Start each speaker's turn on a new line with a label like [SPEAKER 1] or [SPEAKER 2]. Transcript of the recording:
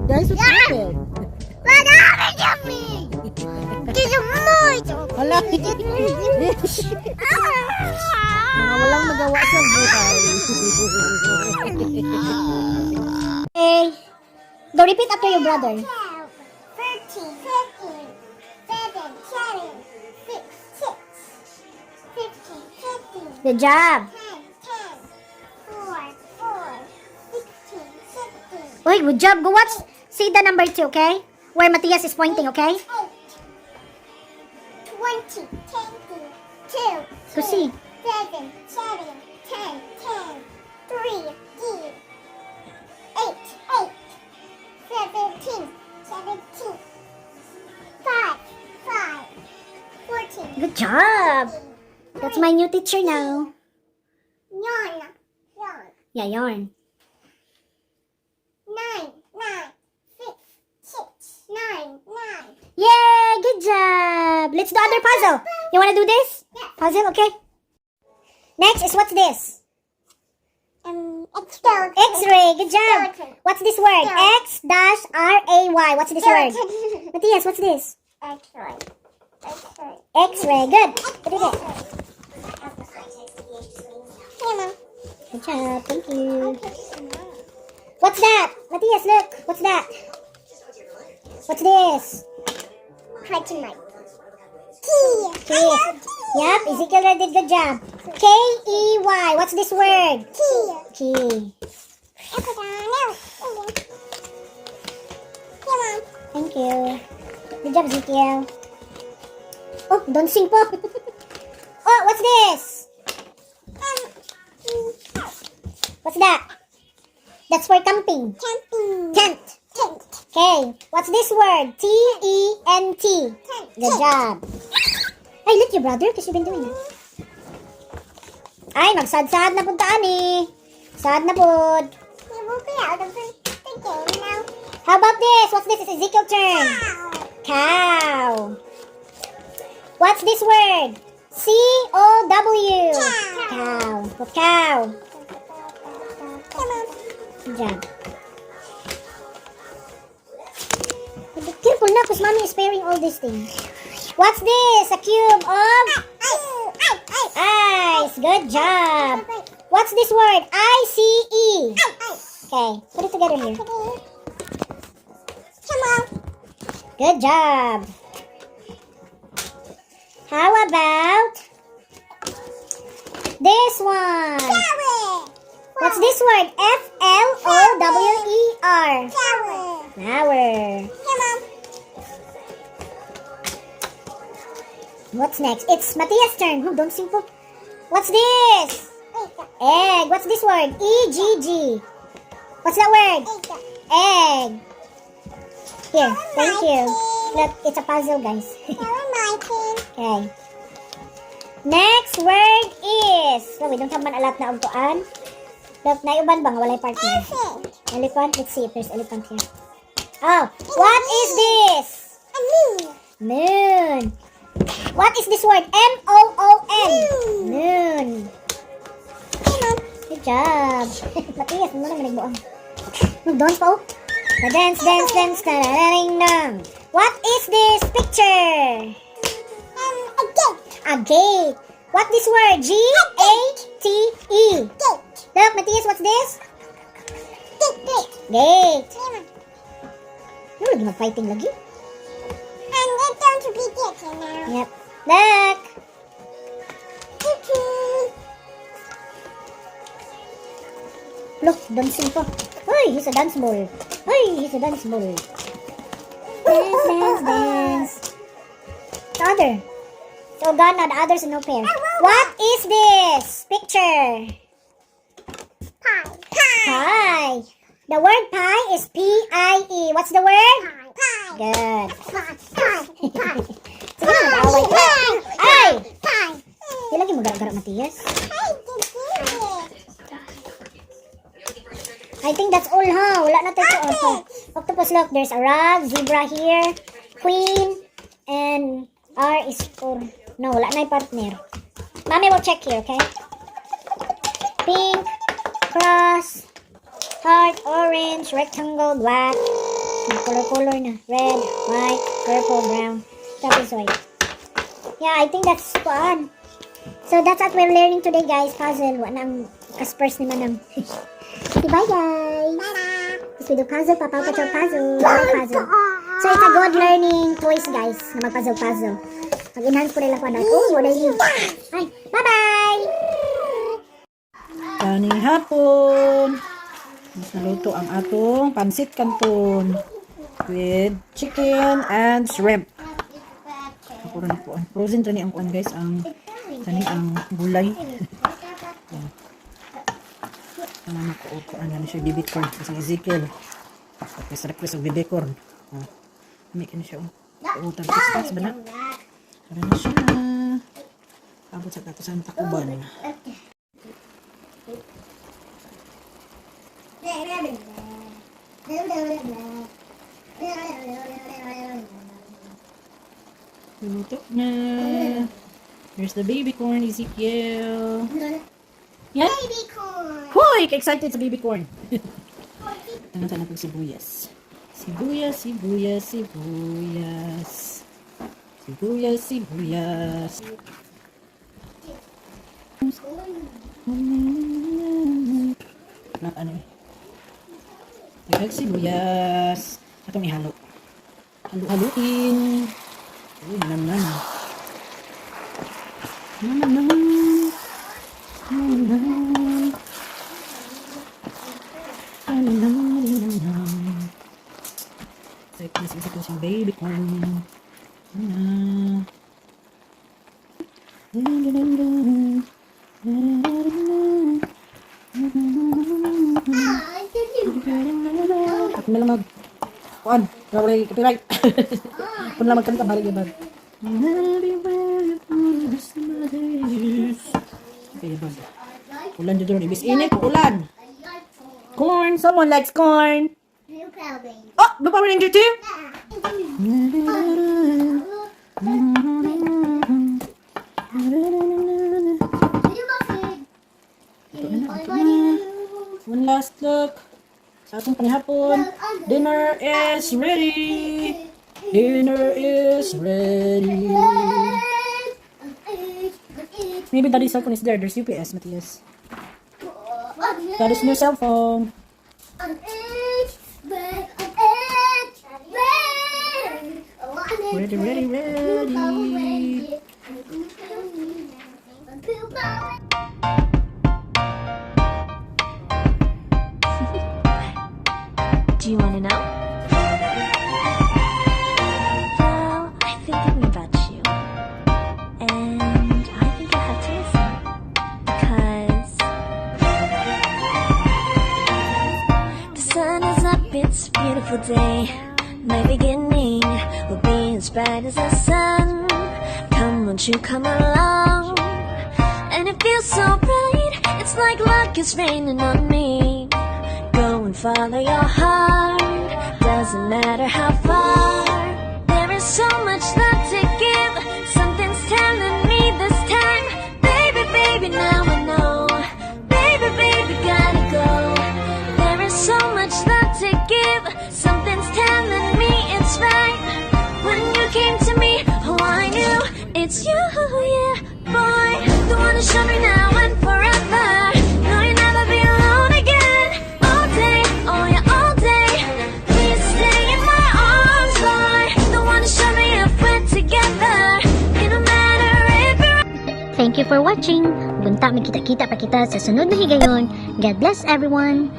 [SPEAKER 1] Guys, what's happened?
[SPEAKER 2] What happened to me? This is more.
[SPEAKER 1] Wala. Mga walang magawa sa buhay.
[SPEAKER 2] Okay. Go repeat after your brother.
[SPEAKER 3] 12, 13, 14, 7, 7, 6, 15, 15,
[SPEAKER 2] Good job.
[SPEAKER 3] 10, 10, 4, 4, 16, 16,
[SPEAKER 2] Uy, good job. Go watch. See the number 2, okay? Where Matthias is pointing, okay?
[SPEAKER 3] 8, 20, 22,
[SPEAKER 2] Go see.
[SPEAKER 3] 7, 7, 10, 10, 3, 8, 8, 17, 17, 5, 5, 14,
[SPEAKER 2] Good job. That's my new teacher now.
[SPEAKER 3] yarn, yarn,
[SPEAKER 2] Yeah, yarn.
[SPEAKER 3] 9, 9, 6, 6, 9, 9.
[SPEAKER 2] Yay, good job. Let's do other puzzle. You want to do this?
[SPEAKER 3] Yeah.
[SPEAKER 2] Puzzle, okay? Next is what's this?
[SPEAKER 3] X-ray.
[SPEAKER 2] X-ray. Good job.
[SPEAKER 3] Skeleton.
[SPEAKER 2] What's this word? X-R-A-Y. What's this word? Matthias, what's this?
[SPEAKER 3] X-ray. X-ray.
[SPEAKER 2] X-ray. Good. What is it?
[SPEAKER 3] Here, Mom.
[SPEAKER 2] Good job. Thank you. What's that? Matthias, look. What's that? What's this?
[SPEAKER 3] Question mark. Key.
[SPEAKER 2] Key. Yep, Ezekiel did good job. K-E-Y. What's this word?
[SPEAKER 3] Key.
[SPEAKER 2] Key.
[SPEAKER 3] Upside down. Here, Mom.
[SPEAKER 2] Thank you. Good job, Ezekiel. Oh, don't sing po. Oh, what's this? What's that? That's for camping.
[SPEAKER 3] Camping.
[SPEAKER 2] Tent.
[SPEAKER 3] Tent.
[SPEAKER 2] Okay. What's this word? T-E-N-T.
[SPEAKER 3] Tent.
[SPEAKER 2] Good job. Ay, let your brother kasi you've been doing it. Ay, magsad-sad na punta ani. Sad na pod.
[SPEAKER 3] We will be out of the game now.
[SPEAKER 2] How about this? What's this? It's Ezekiel's turn.
[SPEAKER 3] Cow.
[SPEAKER 2] Cow. What's this word? C-O-W. Cow. What cow?
[SPEAKER 3] Here, Mom.
[SPEAKER 2] Good job. Careful na, because mommy is sparing all these things. What's this? A cube of ice. Good job. What's this word? I-C-E. Okay, put it together here.
[SPEAKER 3] Come on.
[SPEAKER 2] Good job. How about this one?
[SPEAKER 3] Flower.
[SPEAKER 2] What's this word? F-L-O-W-E-R.
[SPEAKER 3] Flower.
[SPEAKER 2] Flower.
[SPEAKER 3] Here, Mom.
[SPEAKER 2] What's next? It's Matthias' turn. Oh, don't sing po. What's this? Egg. What's this word? E-G-G. What's that word? Egg. Here, thank you. Look, it's a puzzle, guys. Okay. Next word is... So, we don't have man a lot na ugtuan. Look, naiuban ba nga walay partner? Elephant. Let's see if there's elephant here. Oh, what is this? Moon. What is this word? M-O-O-N. Moon. Good job. Matthias, mo na manigbuan. Dance pa, oh. Dance, dance, dance. Tarararing-dang. What is this picture? A gate. What this word? G-A-T-E. Look, Matthias, what's this? Gate. Oh, lagi mag-fighting lagi. Yep. Look. Look, dancing pa. Ay, he's a dance ball. Ay, he's a dance ball. Dance, dance, dance. The other. So Ghana, the others are no pair. What is this picture? Pie. The word pie is P-I-E. What's the word? Good. Sige na, mag-away ka. Ay! Di lagi mag-gara-gara, Matthias. I think that's all, huh? Wala na tayo ito. Octopus, look. There's a rag, zebra here, queen, and R is for... No, wala na yung partner. Mami will check here, okay? Pink, cross, heart, orange, rectangle, black, Color na. Red, white, purple, brown. Trapezoid. Yeah, I think that's fun. So that's what we're learning today, guys. Puzzle. Wala nang kaspers ni Manang. Okay, bye, guys. Tapos we do puzzle. Papa, puzzle. Puzzle. So it's a good learning toys, guys, na mag-puzzle. Mag-enhance po nila pa na. Oh, what are you? Hi. Bye-bye!
[SPEAKER 4] Kaning hapon. Mas naluto ang atong pansit canton with chicken and shrimp. Ako rin po. Frozen tani ang kuan, guys. Ang gulay. Yan. Ang nakuupuan na siya baby corn. Isang Ezekiel. Request of baby corn. May ka na siya. Uutan. Tapos ba na? Para na siya. Abot sa tatusan takuban. Luto na. Here's the baby corn, Ezekiel. Yan?
[SPEAKER 3] Baby corn.
[SPEAKER 4] Hoy! Ka-excited sa baby corn. Tangan sa napag sibuyas. Sibuyas. Ano eh? Sibuyas. Atong ihalo. Halo-haluin. Uy, naman. Ito siyang baby corn. Ako na lang mag kuan, wala copyright. Kung lang magkanta balik ba. Okay, ba. Ulan dito ron, ibis init, ulan. Corn, someone likes corn. Oh, Lupa rin dito. One last look. Sa atong panihapon, dinner is ready. Maybe daddy's cell phone is there. There's UPS, Matthias. Daddy's new cell phone. Ready.
[SPEAKER 5] Do you want to know? Well, I think I knew about you. And I think I have to listen. Because the sun is up, it's a beautiful day. My beginning will be as bright as the sun. Come, won't you come along? And it feels so bright, it's like luck is raining on me. Go and follow your heart, doesn't matter how far. There is so much love to give, something's telling me this time. Baby, now I know. Baby, gotta go. There is so much love to give, something's telling me it's right. When you came to me, oh I knew it's you, yeah, boy. The one to show me now and forever. No, you'll never be alone again. All day, oh yeah, all day. Please stay in my arms, boy. The one to show me if we're together. It don't matter if you're.
[SPEAKER 2] Thank you for watching. Gunta, magkita-kita pa kita sa sunod na higayon. God bless everyone.